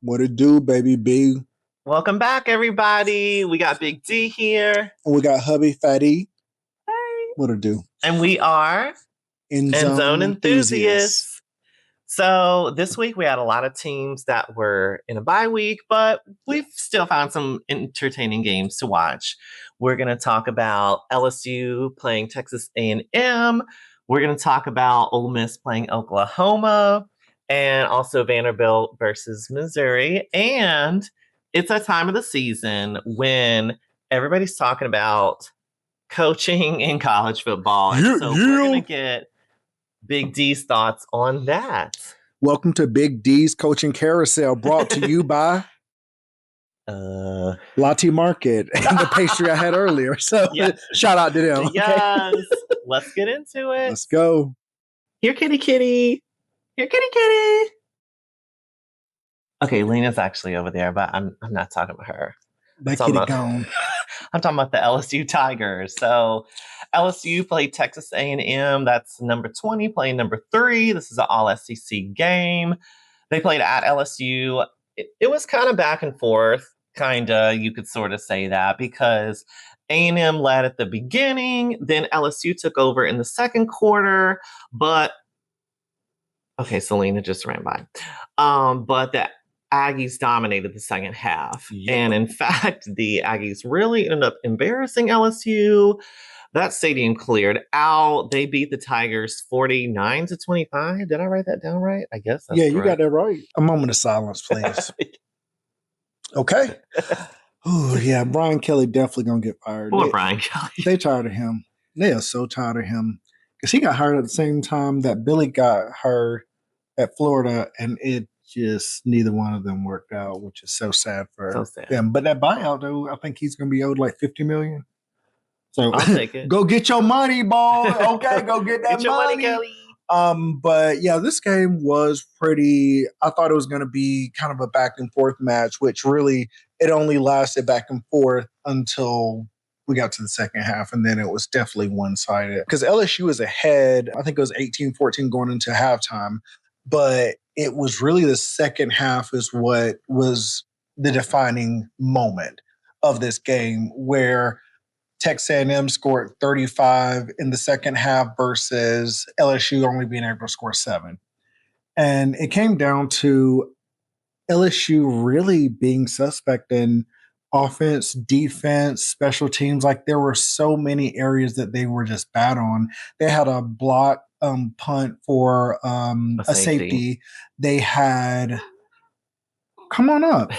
What it do, baby B? Welcome back, everybody. We got Big D here. And we got hubby Fatty. Hey. What it do? And we are Endzone enthusiasts. So this week we had a lot of teams that were in a bye week, but we've still found some entertaining games to watch. We're going to talk about LSU playing Texas A&M. We're going to talk about Ole Miss playing Oklahoma, and also Vanderbilt versus Missouri. And it's a time of the season when everybody's talking about coaching in college football. And so we're going to get Big D's thoughts on that. Welcome to Big D's Coaching Carousel, brought to you by Latte Market and the pastry I had earlier. So shout out to them. Yes. Okay? Let's get into it. Let's go. Here, kitty, kitty. Here, kitty, kitty. Okay, Lena's actually over there, but I'm not talking about her. That kitty gone. I'm talking about the LSU Tigers. So LSU played Texas A&M. That's number 20 playing number 3. This is an all-SEC game. They played at LSU. It was kind of back and forth, you could sort of say that, because A&M led at the beginning. Then LSU took over in the second quarter. But, okay, Selena just ran by. But the Aggies dominated the second half. Yep. And in fact, the Aggies really ended up embarrassing LSU. That stadium cleared out. They beat the Tigers 49-25. Did I write that down right? I guess that's correct. You got that right. A moment of silence, please. Okay. Oh, yeah. Brian Kelly definitely going to get fired. Poor Brian Kelly. They tired of him. They are so tired of him. Because he got hired at the same time that Billy got hired at Florida, and it just neither one of them worked out, which is so sad for them. But that buyout, though, I think he's going to be owed like $50 million. So I'll take it. Go get your money, boy. Okay, go get that money, Kelly. But yeah, this game was pretty. I thought it was going to be kind of a back and forth match, which really it only lasted back and forth until we got to the second half, and then it was definitely one-sided because LSU was ahead. I think it was 18-14 going into halftime. But it was really the second half is what was the defining moment of this game, where Texas A&M scored 35 in the second half versus LSU only being able to score 7. And it came down to LSU really being suspect in offense, defense, special teams. Like there were so many areas that they were just bad on. They had a block punt for a safety. They had come on up.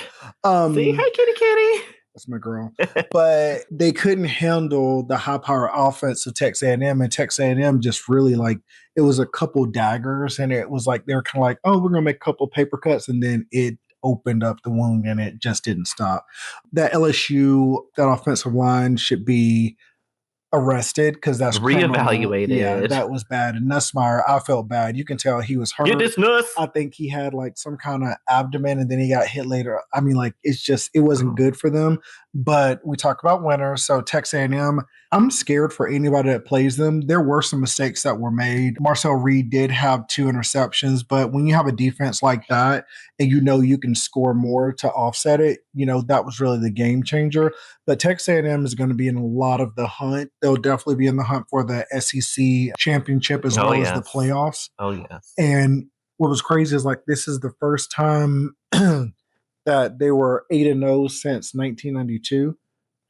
See, hey, kitty, kitty. That's my girl. But they couldn't handle the high power offense of Texas A&M, and Texas A&M just really it was a couple daggers, and it was like they were kind of like, oh, we're gonna make a couple paper cuts, and then it opened up the wound, and it just didn't stop. That LSU, that offensive line should be arrested because that's reevaluated. Yeah, that was bad. And Nussmeier, I felt bad. You can tell he was hurt. Get this Nuss. I think he had some kind of abdomen, and then he got hit later. I mean, it wasn't good for them. But we talk about winners. So Texas A&M, I'm scared for anybody that plays them. There were some mistakes that were made. Marcel Reed did have 2 interceptions, but when you have a defense like that and you can score more to offset it, that was really the game changer. But Texas A&M is going to be in a lot of the hunt. They'll definitely be in the hunt for the SEC championship as well as the playoffs. Oh, yes. And what was crazy is this is the first time that they were 8-0 since 1992.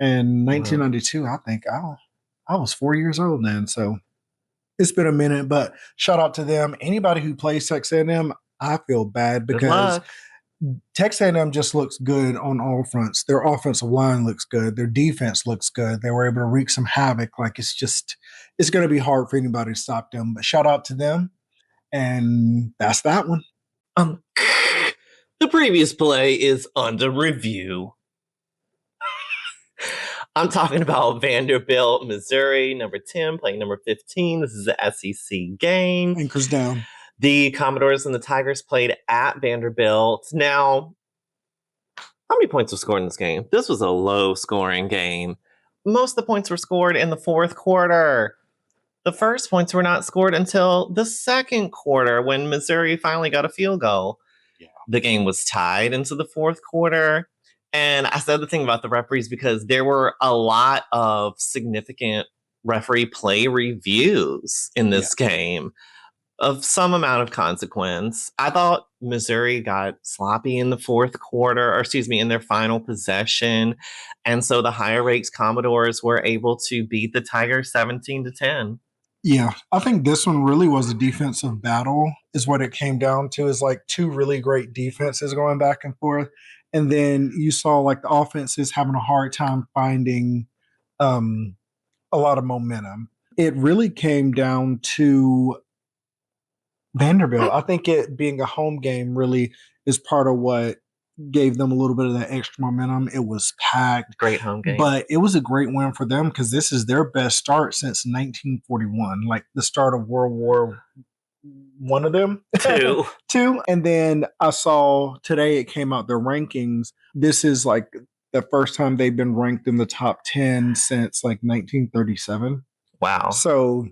And 1992, I think I was 4 years old then. So it's been a minute, but shout out to them. Anybody who plays Texas A&M, I feel bad because Texas A&M just looks good on all fronts. Their offensive line looks good. Their defense looks good. They were able to wreak some havoc. It's going to be hard for anybody to stop them. But shout out to them. And that's that one. The previous play is under review. I'm talking about Vanderbilt, Missouri, number 10, playing number 15. This is the SEC game. Anchors down. The Commodores and the Tigers played at Vanderbilt. Now, how many points were scored in this game? This was a low-scoring game. Most of the points were scored in the fourth quarter. The first points were not scored until the second quarter when Missouri finally got a field goal. Yeah. the game was tied into the fourth quarter. And I said the thing about the referees because there were a lot of significant referee play reviews in this game of some amount of consequence. I thought Missouri got sloppy in the fourth quarter, or excuse me, in their final possession. And so the higher ranked Commodores were able to beat the Tigers 17-10. Yeah, I think this one really was a defensive battle, is what it came down to, is like two really great defenses going back and forth. And then you saw like the offenses having a hard time finding a lot of momentum. It really came down to Vanderbilt. I think it being a home game really is part of what gave them a little bit of that extra momentum. It was packed. Great home game. But it was a great win for them because this is their best start since 1941, like the start of World War one of them. Two. And then I saw today it came out their rankings. This is like the first time they've been ranked in the top 10 since like 1937. Wow. So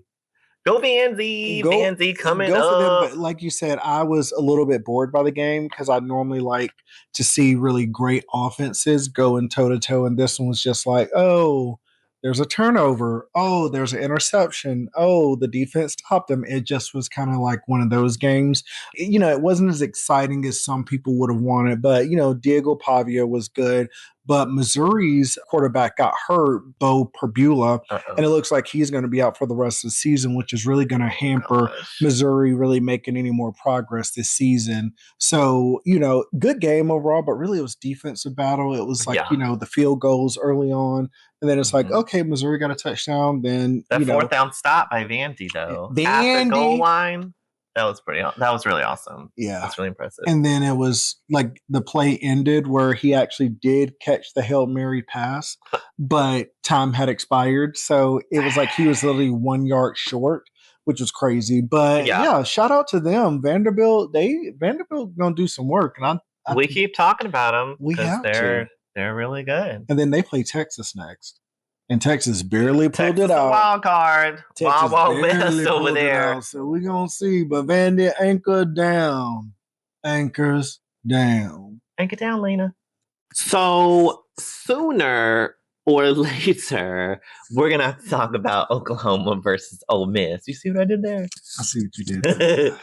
go Vandy. Vandy coming up. For them. But like you said, I was a little bit bored by the game because I normally like to see really great offenses going toe-to-toe. And this one was just like, oh, there's a turnover. Oh, there's an interception. Oh, the defense stopped them. It just was kind of like one of those games. You know, it wasn't as exciting as some people would have wanted. But, you know, Diego Pavia was good. But Missouri's quarterback got hurt, Beau Pribula, and it looks like he's going to be out for the rest of the season, which is really going to hamper Missouri really making any more progress this season. So, you know, good game overall, but really it was defensive battle. It was like, you know, the field goals early on. And then it's like, okay, Missouri got a touchdown. Then that fourth down stop by Vandy, though. At the goal line. That was really awesome. Yeah. That's really impressive. And then it was like the play ended where he actually did catch the Hail Mary pass, but time had expired. So it was like he was literally 1 yard short, which was crazy. But yeah, shout out to them. Vanderbilt gonna do some work. And we keep talking about them. We have to. They're really good. And then they play Texas next. And Texas barely pulled it out. Wild card. Wild Miss over there. So we're going to see. But Vandy, anchor down. Anchors down. Anchor down, Lena. So sooner or later, we're going to have to talk about Oklahoma versus Ole Miss. You see what I did there? I see what you did.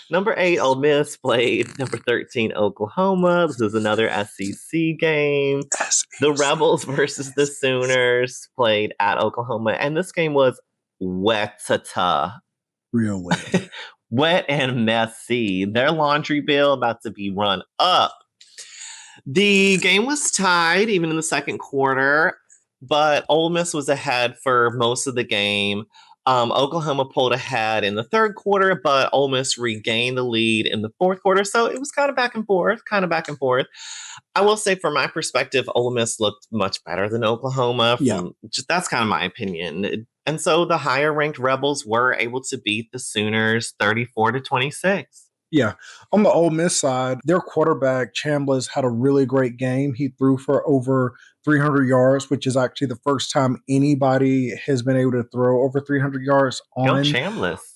Number 8, Ole Miss played number 13, Oklahoma. This is another SEC game. The Rebels versus the Sooners played at Oklahoma. And this game was wet-ta-ta. Real wet. Wet and messy. Their laundry bill about to be run up. The game was tied even in the second quarter, but Ole Miss was ahead for most of the game. Oklahoma pulled ahead in the third quarter, but Ole Miss regained the lead in the fourth quarter. So it was kind of back and forth. I will say, from my perspective, Ole Miss looked much better than Oklahoma. That's kind of my opinion. And so the higher ranked Rebels were able to beat the Sooners 34-26. Yeah. On the Ole Miss side, their quarterback, Chambliss, had a really great game. He threw for over 300 yards, which is actually the first time anybody has been able to throw over 300 yards on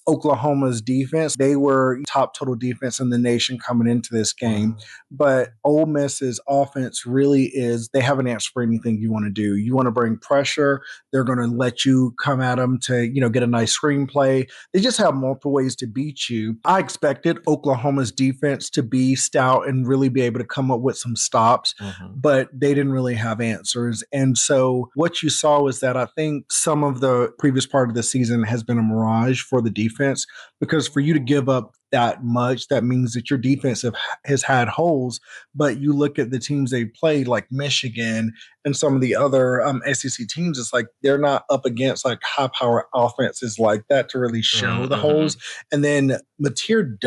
Oklahoma's defense. They were top total defense in the nation coming into this game. But Ole Miss's offense really is, they have an answer for anything you want to do. You want to bring pressure, they're going to let you come at them to, you know, get a nice screenplay. They just have multiple ways to beat you. I expected Oklahoma's defense to be stout and really be able to come up with some stops, but they didn't really have answers. And so what you saw was that I think some of the previous part of the season has been a mirage for the defense, because for you to give up that much, that means that your defense has had holes. But you look at the teams they played, like Michigan and some of the other SEC teams, it's like they're not up against like high power offenses like that to really show the holes. And then Mateer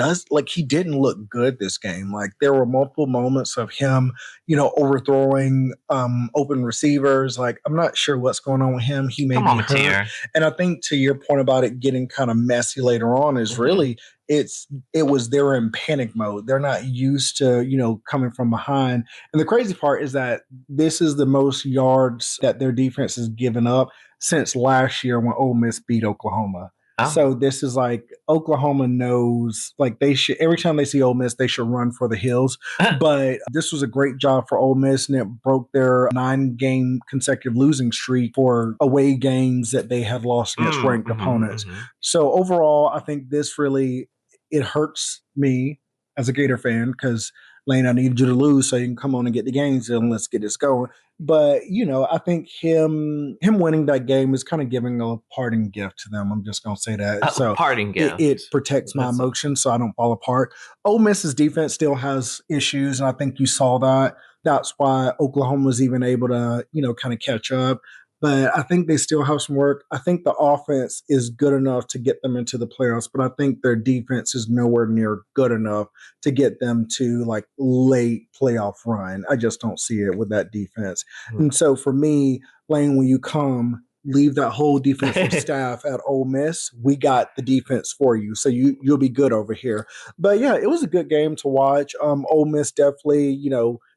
he didn't look good this game. Like there were multiple moments of him, you know, overthrowing open receivers. Like I'm not sure what's going on with him. He may be hurt. And I think to your point about it getting kind of messy later on is really they're in panic mode. They're not used to, you know, coming from behind. And the crazy part is that this is the most yards that their defense has given up since last year when Ole Miss beat Oklahoma. Oh. So this is like Oklahoma knows like they should every time they see Ole Miss they should run for the hills. But this was a great job for Ole Miss and it broke their 9-game consecutive losing streak for away games that they had lost against ranked opponents. So overall, I think this really it hurts me as a Gator fan because Lane, I need you to lose so you can come on and get the games and let's get this going. But I think him winning that game is kind of giving a parting gift to them. I'm just gonna say that. So Parting gift. it protects my emotions so I don't fall apart. Ole Miss's defense still has issues, and I think you saw that. That's why Oklahoma was even able to, kind of catch up. But I think they still have some work. I think the offense is good enough to get them into the playoffs, but I think their defense is nowhere near good enough to get them to like late playoff run. I just don't see it with that defense. And so for me, Lane, when you come, leave that whole defensive staff at Ole Miss. We got the defense for you, so you'll be good over here. But yeah, it was a good game to watch. Ole Miss definitely,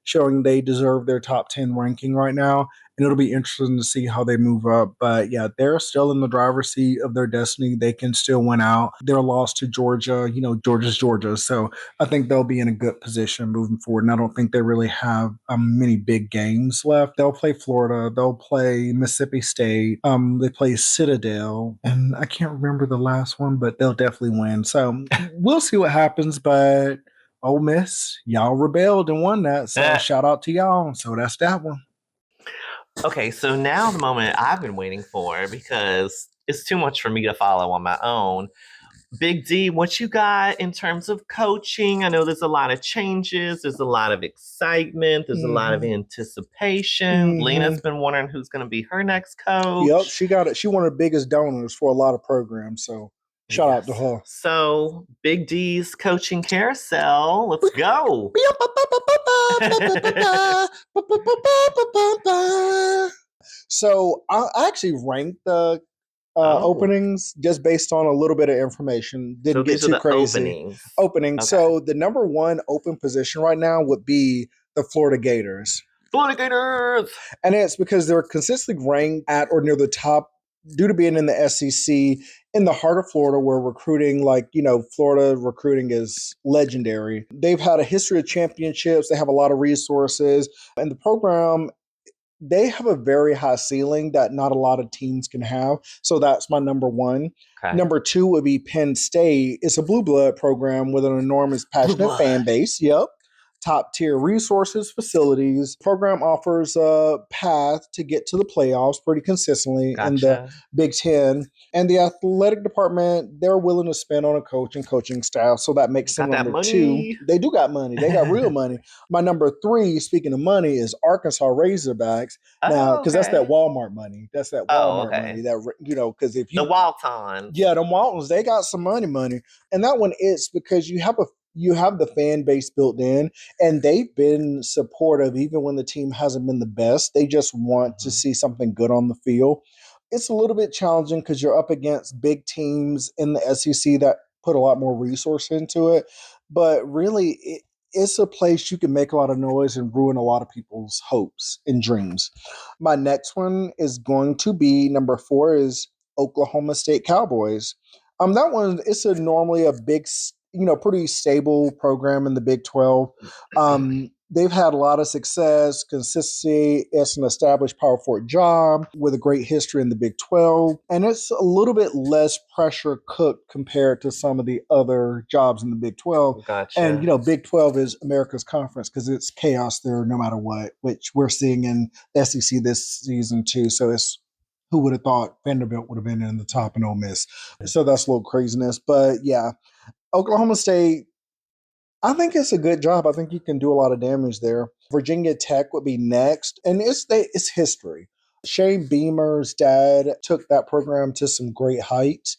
showing they deserve their top 10 ranking right now. And it'll be interesting to see how they move up. But yeah, they're still in the driver's seat of their destiny. They can still win out. Their loss to Georgia, Georgia's Georgia. So I think they'll be in a good position moving forward. And I don't think they really have many big games left. They'll play Florida. They'll play Mississippi State. They play Citadel. And I can't remember the last one, but they'll definitely win. So we'll see what happens. But Ole Miss, y'all rebelled and won that. So shout out to y'all. So that's that one. Okay, so now the moment I've been waiting for because it's too much for me to follow on my own. Big D, what you got in terms of coaching? I know there's a lot of changes, there's a lot of excitement, there's a lot of anticipation. Lena's been wondering who's going to be her next coach. Yep, she got it. She one of the biggest donors for a lot of programs, so shout out to her. So, Big D's coaching carousel. Let's go. So I actually ranked the openings just based on a little bit of information. Didn't get too crazy. Openings. Okay. So the number one open position right now would be the Florida Gators. Florida Gators! And it's because they're consistently ranked at or near the top due to being in the SEC in the heart of Florida where recruiting, Florida recruiting is legendary. They've had a history of championships. They have a lot of resources. And the program, they have a very high ceiling that not a lot of teams can have. So that's my number one. Okay. Number two would be Penn State. It's a blue blood program with an enormous, passionate fan base. Yep. Top tier resources, facilities. Program offers a path to get to the playoffs pretty consistently in the Big Ten. And the athletic department, they're willing to spend on a coach and coaching staff. So that makes them number two. They do got money. They got real money. My number three, speaking of money, is Arkansas Razorbacks. Now, because that's that Walmart money. That's that Walmart money. That, because if you. The Waltons. Yeah, the Waltons, they got some money. And that one is because you have the fan base built in, and they've been supportive even when the team hasn't been the best. They just want to see something good on the field. It's a little bit challenging because you're up against big teams in the SEC that put a lot more resource into it. But really, it's a place you can make a lot of noise and ruin a lot of people's hopes and dreams. My next one is going to be number 4 is Oklahoma State Cowboys. That one, it's normally a big, pretty stable program in the Big 12. They've had a lot of success, consistency. It's an established Power 4 job with a great history in the Big 12. And it's a little bit less pressure cooked compared to some of the other jobs in the Big 12. Gotcha. And, Big 12 is America's conference because it's chaos there no matter what, which we're seeing in SEC this season too. So it's who would have thought Vanderbilt would have been in the top and Ole Miss. So that's a little craziness. But yeah, Oklahoma State, I think it's a good job. I think you can do a lot of damage there. Virginia Tech would be next, and it's history. Shane Beamer's dad took that program to some great heights.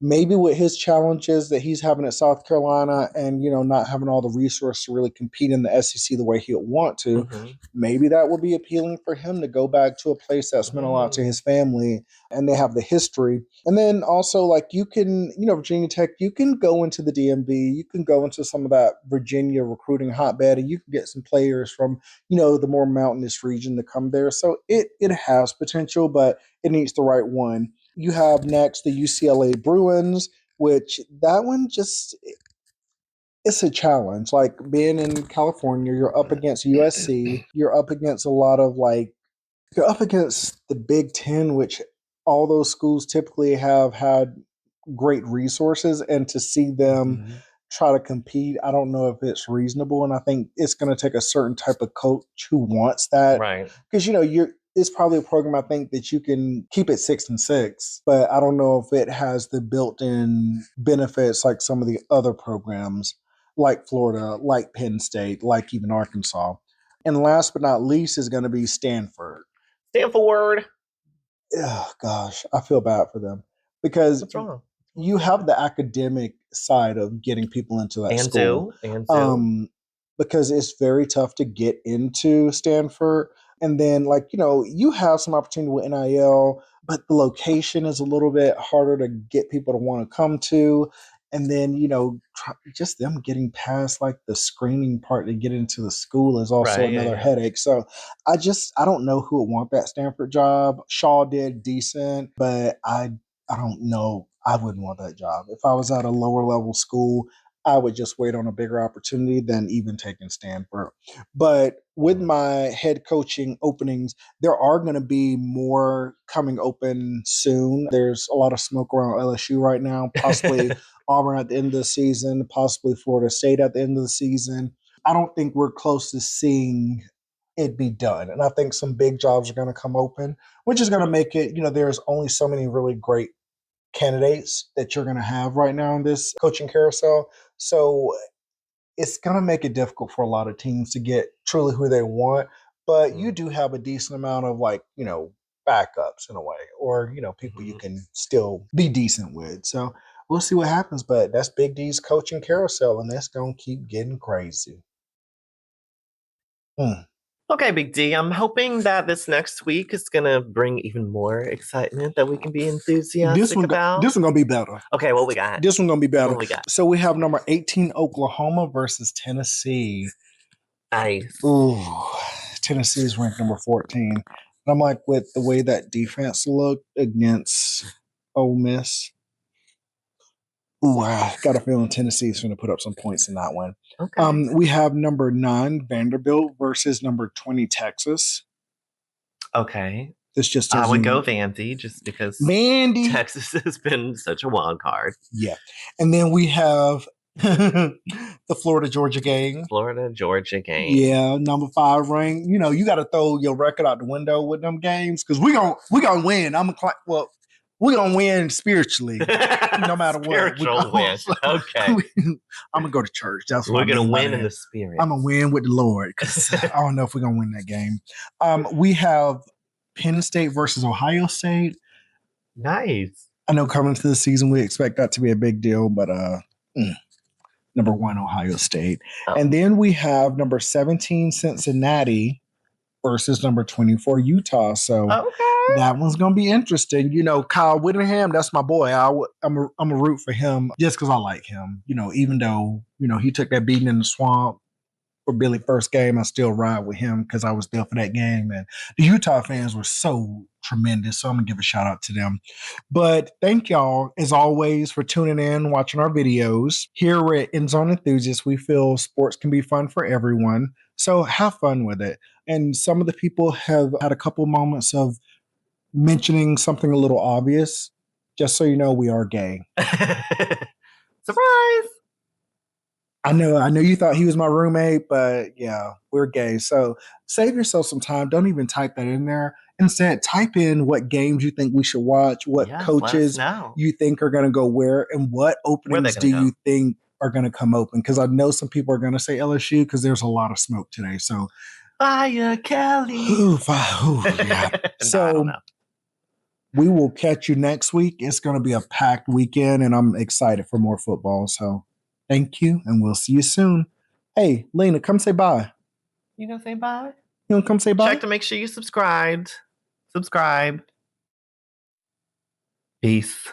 Maybe with his challenges that he's having at South Carolina and, not having all the resources to really compete in the SEC the way he'll want to, maybe that would be appealing for him to go back to a place that's meant a lot to his family and they have the history. And then also, you can, Virginia Tech, you can go into the DMV, you can go into some of that Virginia recruiting hotbed and you can get some players from, the more mountainous region to come there. So it has potential, but it needs the right one. You have next the UCLA Bruins, which that one just it's a challenge. Like being in California, you're up against USC, you're up against a lot of you're up against the Big Ten, which all those schools typically have had great resources, and to see them try to compete, I don't know if it's reasonable. And I think it's going to take a certain type of coach who wants that. Right. Because, it's probably a program I think that you can keep it 6-6, but I don't know if it has the built in benefits like some of the other programs like Florida, like Penn State, like even Arkansas. And last but not least is going to be Stanford. Stanford. Oh, gosh, I feel bad for them because What's wrong? you have the academic side of getting people into that school. Because it's very tough to get into Stanford. And then, you have some opportunity with NIL, but the location is a little bit harder to get people to want to come to. And then, just them getting past the screening part to get into the school is also another headache. So I don't know who would want that Stanford job. Shaw did decent, but I don't know. I wouldn't want that job. If I was at a lower level school, I would just wait on a bigger opportunity than even taking Stanford. But with my head coaching openings, there are going to be more coming open soon. There's a lot of smoke around LSU right now, possibly Auburn at the end of the season, possibly Florida State at the end of the season. I don't think we're close to seeing it be done. And I think some big jobs are going to come open, which is going to make it, there's only so many really great candidates that you're going to have right now in this coaching carousel. So it's going to make it difficult for a lot of teams to get truly who they want. But you do have a decent amount of backups in a way, or, people you can still be decent with. So we'll see what happens. But that's Big D's coaching carousel, and that's going to keep getting crazy. Okay, Big D, I'm hoping that this next week is going to bring even more excitement that we can be enthusiastic about. This one's going to be better. Okay, what we got? This one's going to be better. What we got? So we have number 18, Oklahoma versus Tennessee. Nice. Ooh, Tennessee is ranked number 14. And I'm like, with the way that defense looked against Ole Miss, I got a feeling Tennessee's going to put up some points in that one. Okay. We have number 9, Vanderbilt versus number 20, Texas. Okay. This just I would go Vandy just because Vandy. Texas has been such a wild card. Yeah. And then we have the Florida-Georgia game. Florida-Georgia game. Yeah, number 5 ranked. You got to throw your record out the window with them games because we gonna win. We're gonna win spiritually, no matter what. Spiritual win. Okay. I'm gonna go to church. That's what we're gonna win in the spirit. I'm gonna win with the Lord because I don't know if we're gonna win that game. We have Penn State versus Ohio State. Nice. I know coming to the season we expect that to be a big deal, but number 1, Ohio State. Oh. And then we have number 17, Cincinnati versus number 24, Utah. So that one's going to be interesting. Kyle Whittingham, that's my boy. I'm a root for him just because I like him. Even though, he took that beating in the swamp for Billy's first game, I still ride with him because I was there for that game. And the Utah fans were so tremendous. So I'm going to give a shout out to them. But thank y'all, as always, for tuning in, watching our videos. Here at Endzone Enthusiasts, we feel sports can be fun for everyone. So have fun with it. And some of the people have had a couple moments of mentioning something a little obvious. Just so you know, we are gay. Surprise! I know you thought he was my roommate, but yeah, we're gay. So save yourself some time. Don't even type that in there. Instead, type in what games you think we should watch, what coaches you think are going to go where, and what openings do you think are going to come open. Because I know some people are going to say LSU because there's a lot of smoke today. So Fire Kelly. Yeah. So we will catch you next week. It's going to be a packed weekend, and I'm excited for more football. So thank you, and we'll see you soon. Hey, Lena, come say bye. You gonna say bye? You gonna come say bye? Check to make sure you subscribed. Subscribe. Peace.